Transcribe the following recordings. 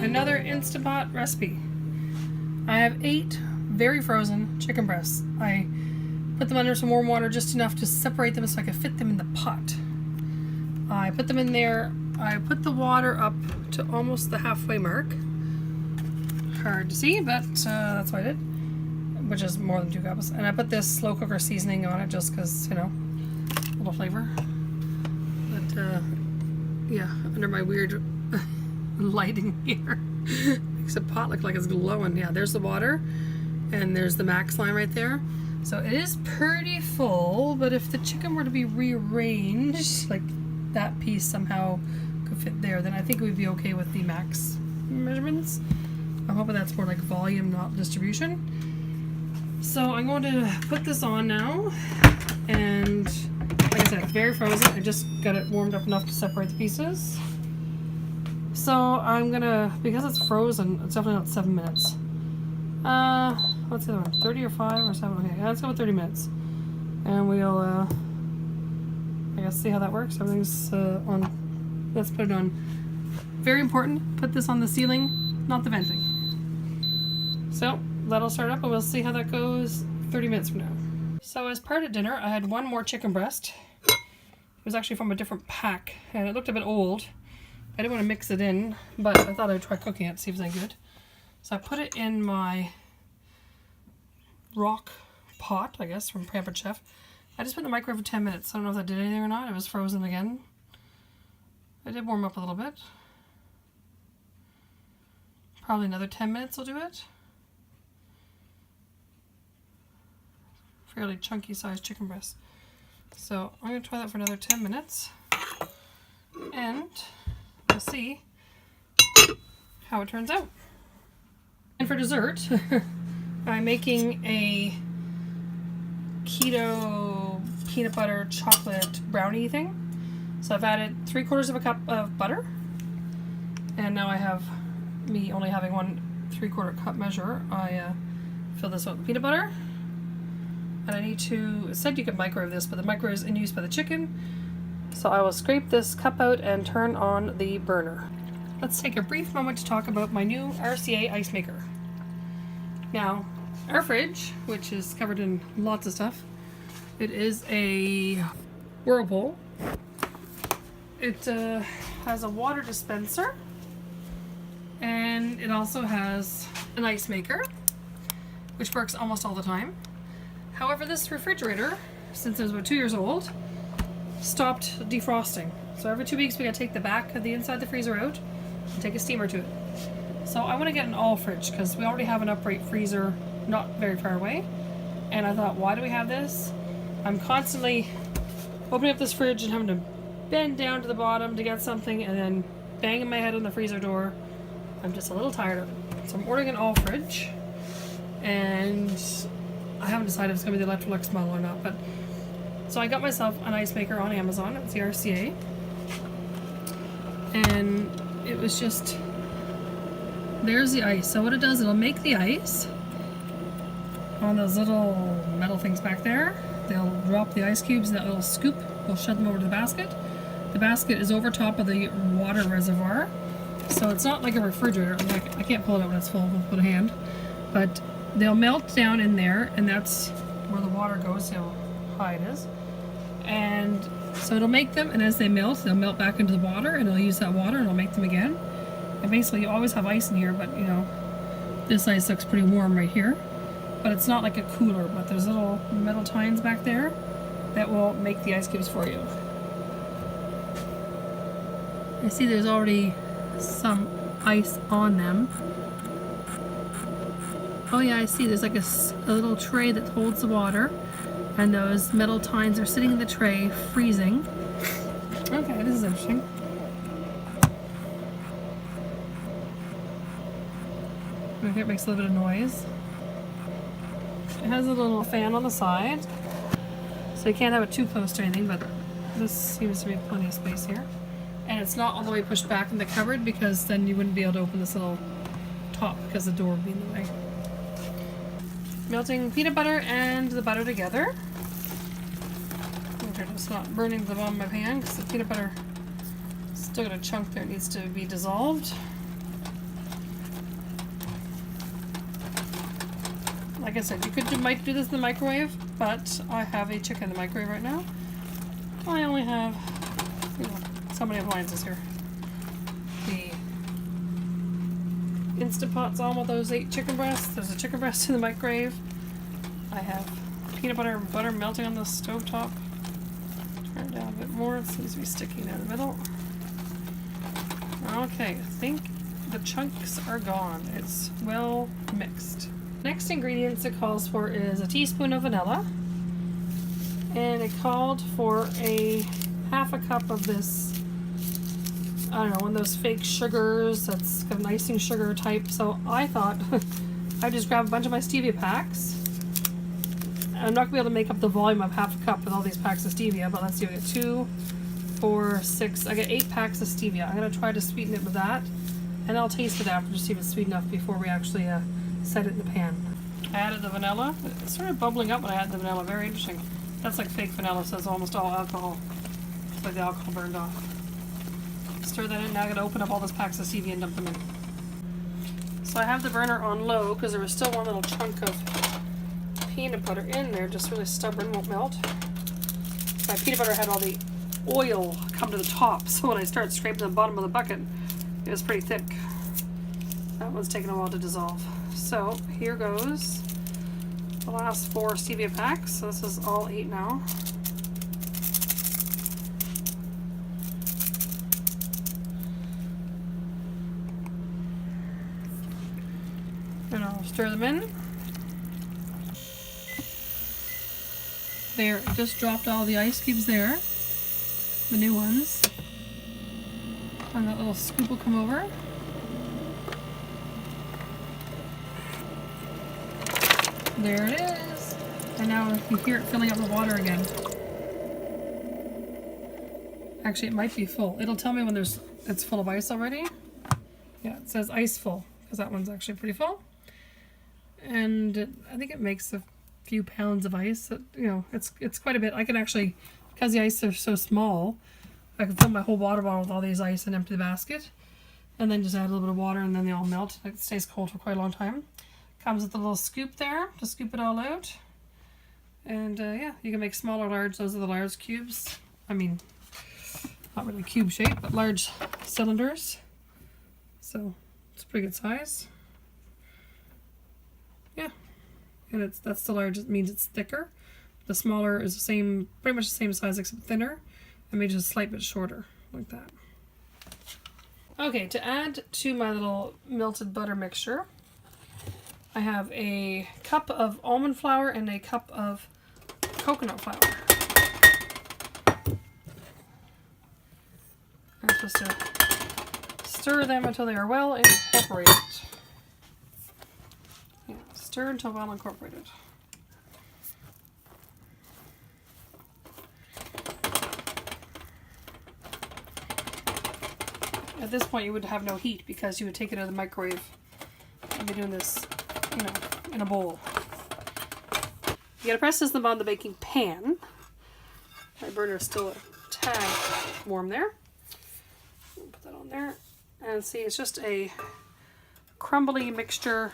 another Instant Pot recipe. I have 8 very frozen chicken breasts. I put them under some warm water just enough to separate them so I could fit them in the pot. I put them in there. I put the water up to almost the halfway mark. Hard to see, but that's what I did, which is more than 2 cups. And I put this slow cooker seasoning on it just because, you know, a little flavor. But yeah, under my weird lighting here, makes the pot look like it's glowing. Yeah, there's the water, and there's the max line right there. So it is pretty full, but if the chicken were to be rearranged, like that piece somehow could fit there, then I think we'd be okay with the max measurements. I'm hoping that's more like volume, not distribution. So I'm going to put this on now, and like I said, it's very frozen. I just got it warmed up enough to separate the pieces. So I'm gonna, because it's frozen, it's definitely not 7 minutes. What's the other one? 30 or 5 or 7? Okay, let's go with 30 minutes. And we'll, I guess, see how that works. Everything's on, let's put it on. Very important, put this on the ceiling, not the venting. So that'll start up and we'll see how that goes 30 minutes from now. So as part of dinner, I had 1 more chicken breast. It was actually from a different pack and it looked a bit old. I didn't want to mix it in, but I thought I'd try cooking it, see if it's any good. So I put it in my rock pot, I guess, from Pampered Chef. I just put it in the microwave for 10 minutes. I don't know if that did anything or not. It was frozen again. It did warm up a little bit. Probably another 10 minutes will do it. Fairly chunky sized chicken breast. So I'm going to try that for another 10 minutes. And we'll see how it turns out. And for dessert, I'm making a keto peanut butter chocolate brownie thing. So I've added 3/4 of a cup of butter, and now I have me only having 1 3/4 cup measure. I fill this out with peanut butter, and I need to, it said you could microwave this, but the microwave is in use by the chicken. So I will scrape this cup out and turn on the burner. Let's take a brief moment to talk about my new RCA ice maker. Now, our fridge, which is covered in lots of stuff, it is a Whirlpool. It has a water dispenser, and it also has an ice maker, which works almost all the time. However, this refrigerator, since it was about 2 years old, stopped defrosting. So every 2 weeks we gotta take the back of the inside the freezer out and take a steamer to it. So I want to get an all fridge because we already have an upright freezer not very far away. And I thought, why do we have this? I'm constantly opening up this fridge and having to bend down to the bottom to get something and then banging my head on the freezer door. I'm just a little tired of it. So I'm ordering an all fridge, and I haven't decided if it's going to be the Electrolux model or not, but so I got myself an ice maker on Amazon. It's the RCA, and it was just, there's the ice. So what it does, it'll make the ice on those little metal things back there. They'll drop the ice cubes in that little scoop. We'll shove them over to the basket. The basket is over top of the water reservoir, so it's not like a refrigerator. Like, I can't pull it out when it's full with a hand, but they'll melt down in there, and that's where the water goes. See how high it is. And so it'll make them, and as they melt, they'll melt back into the water, and it'll use that water and it'll make them again. And basically you always have ice in here, but you know, this ice looks pretty warm right here, but it's not like a cooler. But there's little metal tines back there that will make the ice cubes for you. I see there's already some ice on them. Oh yeah, I see there's like a little tray that holds the water, and those metal tines are sitting in the tray freezing. Okay, this is interesting. Okay, it makes a little bit of noise. It has a little fan on the side, so you can't have it too close to anything, but this seems to be plenty of space here. And it's not all the way pushed back in the cupboard, because then you wouldn't be able to open this little top because the door would be in the way. Melting peanut butter and the butter together. Okay, it's not burning to the bottom of my pan because the peanut butter still got a chunk there, it needs to be dissolved. Like I said, you might do this in the microwave, but I have a chicken in the microwave right now. I only have, so many appliances here. The Instant Pot's on with those 8 chicken breasts. There's a chicken breast in the microwave. I have peanut butter and butter melting on the stovetop. Turn it down a bit more. It seems to be sticking down the middle. Okay, I think the chunks are gone. It's well mixed. Next ingredients it calls for is a teaspoon of vanilla. And it called for a half a cup of this, I don't know, one of those fake sugars that's kind of an icing sugar type. So I thought I'd just grab a bunch of my stevia packs. I'm not going to be able to make up the volume of half a cup with all these packs of stevia, but let's see, we got 2, 4, 6, I got 8 packs of stevia. I'm going to try to sweeten it with that, and I'll taste it after to see if it's sweet enough before we actually set it in the pan. I added the vanilla. It started bubbling up when I added the vanilla. Very interesting. That's like fake vanilla, so it's almost all alcohol. It's like the alcohol burned off. Stir that in. Now I'm going to open up all those packs of stevia and dump them in. So I have the burner on low because there was still one little chunk of peanut butter in there, just really stubborn, won't melt. My peanut butter had all the oil come to the top, so when I started scraping the bottom of the bucket, it was pretty thick. That one's taking a while to dissolve. So here goes the last 4 stevia packs. So this is all 8 now. And I'll stir them in. There, it just dropped all the ice cubes there, the new ones. And that little scoop will come over. There it is. And now you hear it filling up the water again. Actually, it might be full. It'll tell me when it's full of ice already. Yeah, it says ice full, because that one's actually pretty full. And I think it makes a few pounds of ice. It's quite a bit. I can actually, because the ice are so small, I can fill my whole water bottle with all these ice and empty the basket, and then just add a little bit of water, and then they all melt. It stays cold for quite a long time. Comes with a little scoop there to scoop it all out. And yeah, you can make small or large. Those are the large cubes. I mean, not really cube shape, but large cylinders. So it's a pretty good size. Yeah, and that's the large. It means it's thicker. The smaller is the same, pretty much the same size except thinner, and maybe just a slight bit shorter, like that. Okay, to add to my little melted butter mixture, I have a cup of almond flour and a cup of coconut flour. I'm supposed to stir them until they are well incorporated. Yeah, stir until well incorporated. At this point you would have no heat because you would take it out of the microwave and be doing this, in a bowl. You gotta press this on the baking pan. My burner is still a tad warm there. Put that on there. And see, it's just a crumbly mixture,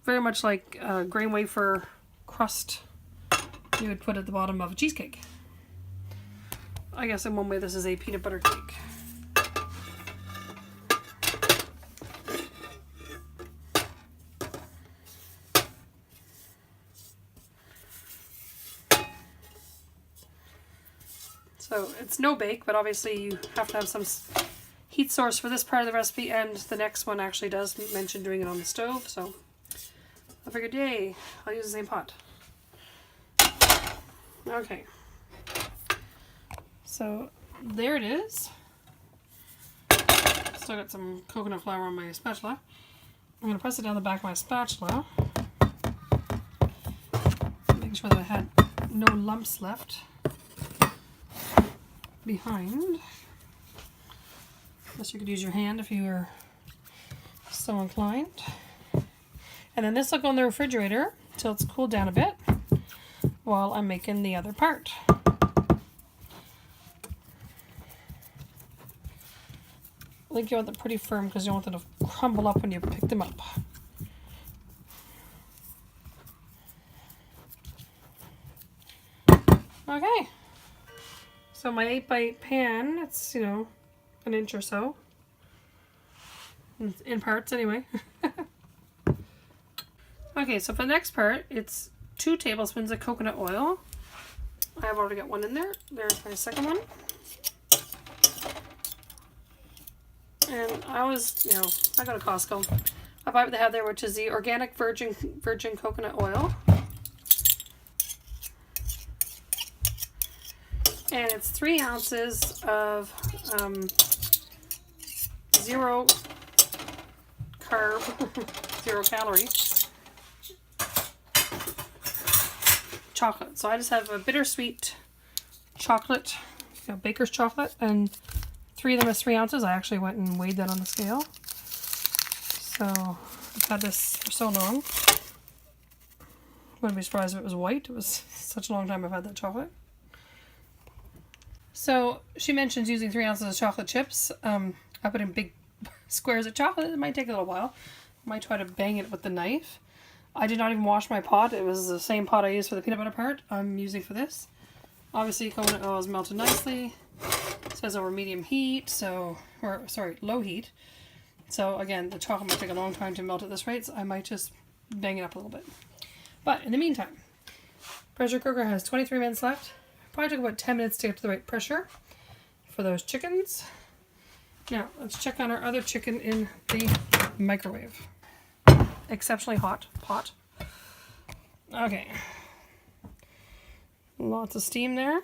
very much like a grain wafer crust you would put at the bottom of a cheesecake. I guess in one way this is a peanut butter cake. So it's no bake, but obviously you have to have some heat source for this part of the recipe, and the next one actually does mention doing it on the stove, so I figured, yay, I'll use the same pot. Okay. So there it is. Still got some coconut flour on my spatula. I'm going to press it down the back of my spatula. Making sure that I had no lumps left behind. Unless you could use your hand if you were so inclined. And then this will go in the refrigerator until it's cooled down a bit while I'm making the other part. I think you want them pretty firm because you don't want them to crumble up when you pick them up. Okay. So my 8x8 pan, it's, you know, an inch or so. In parts, anyway. Okay, so for the next part, it's 2 tablespoons of coconut oil. I've already got one in there. There's my second one. And I always, you know, I go to Costco. I buy what they have there, which is the organic virgin coconut oil. And it's 3 ounces of 0 carb, 0 calorie chocolate. So I just have a bittersweet chocolate, you know, baker's chocolate, and 3 of them is 3 ounces. I actually went and weighed that on the scale. So I've had this for so long. Wouldn't be surprised if it was white. It was such a long time I've had that chocolate. So she mentions using 3 ounces of chocolate chips. I put in big squares of chocolate. It might take a little while. I might try to bang it with the knife. I did not even wash my pot. It was the same pot I used for the peanut butter part I'm using for this. Obviously coconut oil is melted nicely. It says over medium heat, so, or sorry, low heat. So again, the chocolate might take a long time to melt at this rate, so I might just bang it up a little bit. But in the meantime, pressure cooker has 23 minutes left. Probably took about 10 minutes to get to the right pressure for those chickens. Now, let's check on our other chicken in the microwave. Exceptionally hot pot. Okay. Lots of steam there.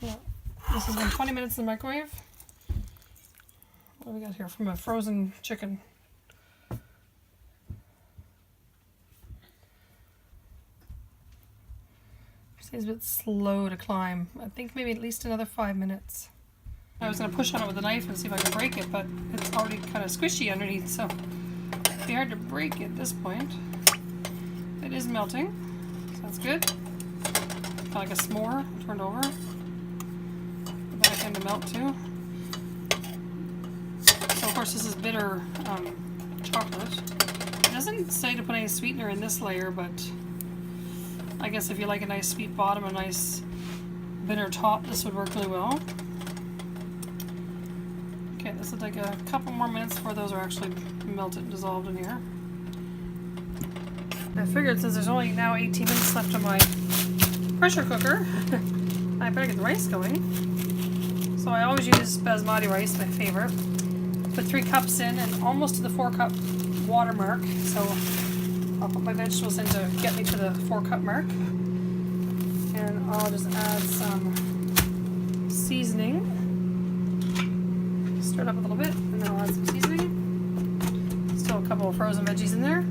Yeah. This has been 20 minutes in the microwave. What do we got here from a frozen chicken? Seems a bit slow to climb. I think maybe at least another 5 minutes. I was going to push on it with a knife and see if I could break it, but it's already kind of squishy underneath, so it'd be hard to break it at this point. It is melting, so that's good. Kind of like a s'more turned over. The back end to melt too. So of course this is bitter chocolate. It doesn't say to put any sweetener in this layer, but I guess if you like a nice sweet bottom, a nice bitter top, this would work really well. Okay, this will take a couple more minutes before those are actually melted and dissolved in here. I figured since there's only now 18 minutes left on my pressure cooker, I better get the rice going. So I always use basmati rice, my favorite. Put 3 cups in and almost to the 4-cup water mark. So I'll put my vegetables in to get me to the 4-cup mark. And I'll just add some seasoning. Stir it up a little bit, and then I'll add some seasoning. Still a couple of frozen veggies in there.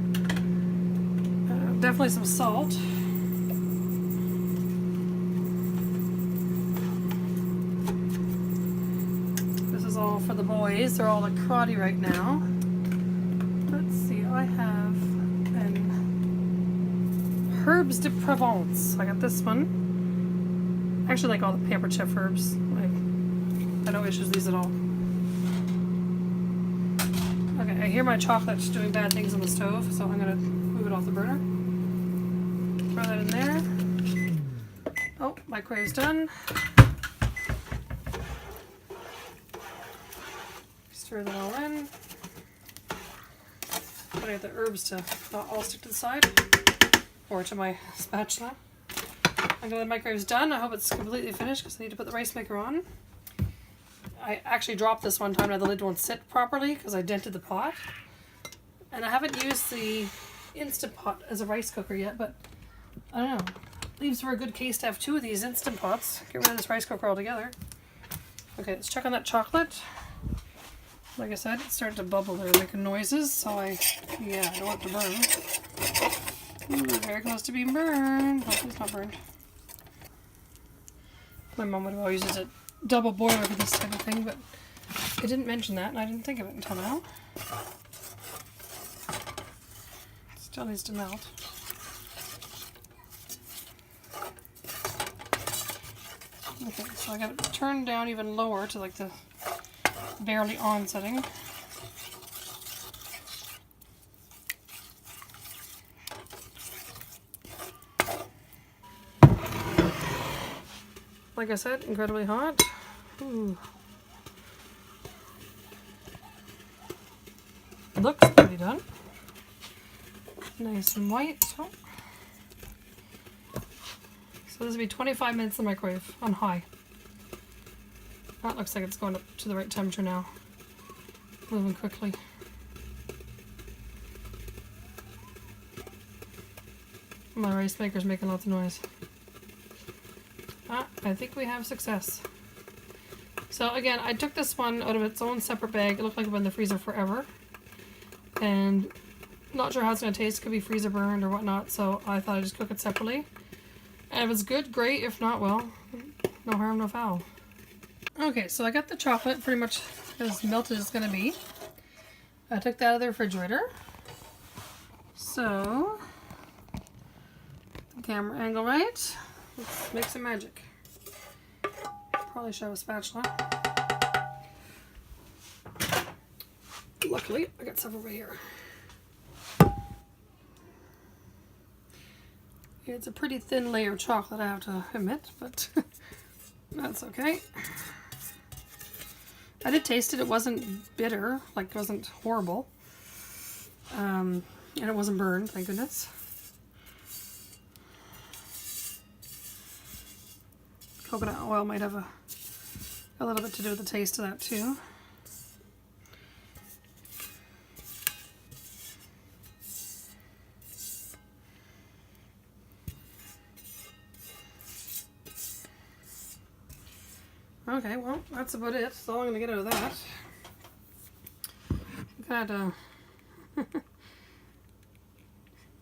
Definitely some salt. This is all for the boys. They're all like karate right now. Let's see, I have an Herbs de Provence. I got this one. I actually like all the Pampered Chef herbs. I no issues with these at all. Okay, I hear my chocolate's doing bad things on the stove, so I'm going to move it off the burner. Throw that in there. Oh, microwave's done. Stir that all in. But I have the herbs to not all stick to the side or to my spatula. I'm glad the microwave's done. I hope it's completely finished because I need to put the rice maker on. I actually dropped this one time now the lid won't sit properly because I dented the pot. And I haven't used the Instant Pot as a rice cooker yet, but I don't know. Leaves for a good case to have 2 of these Instant Pots. Get rid of this rice cooker altogether. Okay, let's check on that chocolate. Like I said, it's starting to bubble there, making noises, so I don't want it to burn. Ooh, very close to being burned. Hopefully it's not burned. My mom would have always used a double boiler for this type of thing, but it didn't mention that, and I didn't think of it until now. Still needs to melt. Okay, so I got it turned down even lower to like the barely on setting. like I said, incredibly hot. Ooh. Looks pretty done. Nice and white. Oh. So this will be 25 minutes in the microwave on high. That looks like it's going up to the right temperature now. Moving quickly. My rice maker's making lots of noise. Ah, I think we have success. So again, I took this one out of its own separate bag. It looked like it was in the freezer forever. And not sure how it's going to taste. Could be freezer burned or whatnot. So I thought I'd just cook it separately. And if it's good, great. If not, well, no harm, no foul. Okay, so I got the chocolate pretty much as melted as it's going to be. I took that out of the refrigerator. So, the camera angle right. Let's make some magic. Probably should have a spatula. Luckily, I got several right here. It's a pretty thin layer of chocolate, I have to admit, but that's okay. I did taste it. It wasn't bitter, like it wasn't horrible. And it wasn't burned, thank goodness. Coconut oil might have a little bit to do with the taste of that too. Okay, well, that's about it. That's all I'm going to get out of that. Kind of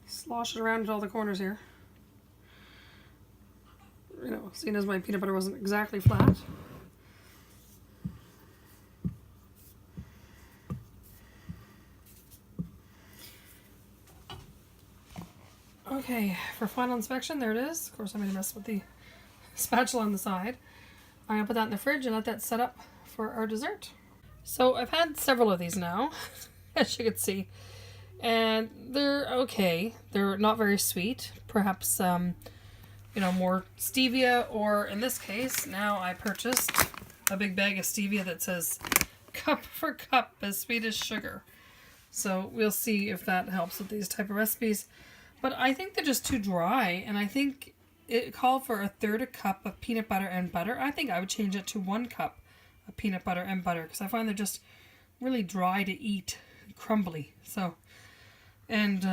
slosh it around to all the corners here. You know, seeing as my peanut butter wasn't exactly flat. Okay, for final inspection, there it is. Of course, I made a mess with the spatula on the side. I'm going to put that in the fridge and let that set up for our dessert. So I've had several of these now, as you can see, and they're okay. They're not very sweet. Perhaps, you know, more stevia, or in this case, now I purchased a big bag of stevia that says cup for cup as sweet as sugar. So we'll see if that helps with these type of recipes. But I think they're just too dry, and I think it called for 1/3 cup of peanut butter and butter. I think I would change it to 1 cup of peanut butter and butter, because I find they're just really dry to eat, crumbly. So, and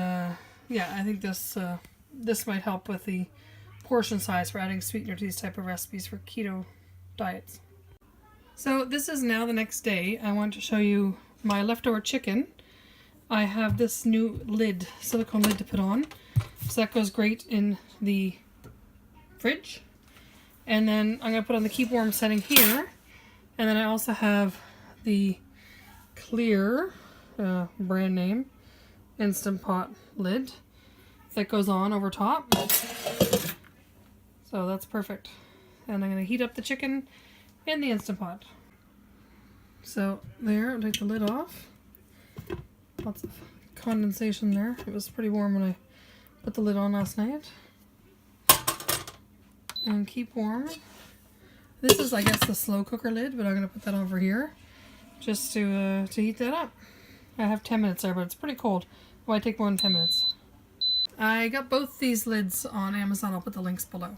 yeah, I think this might help with the portion size for adding sweetener to these type of recipes for keto diets. So this is now the next day. I want to show you my leftover chicken. I have this new lid, silicone lid to put on, so that goes great in the fridge. And then I'm going to put on the keep warm setting here, and then I also have the clear brand name Instant Pot lid that goes on over top. So that's perfect. And I'm going to heat up the chicken in the Instant Pot. So there, I'll take the lid off. Lots of condensation there. It was pretty warm when I put the lid on last night. And keep warm. This is, I guess, the slow cooker lid, but I'm going to put that over here just to heat that up. I have 10 minutes there, but it's pretty cold. It might take more than 10 minutes. I got both these lids on Amazon. I'll put the links below.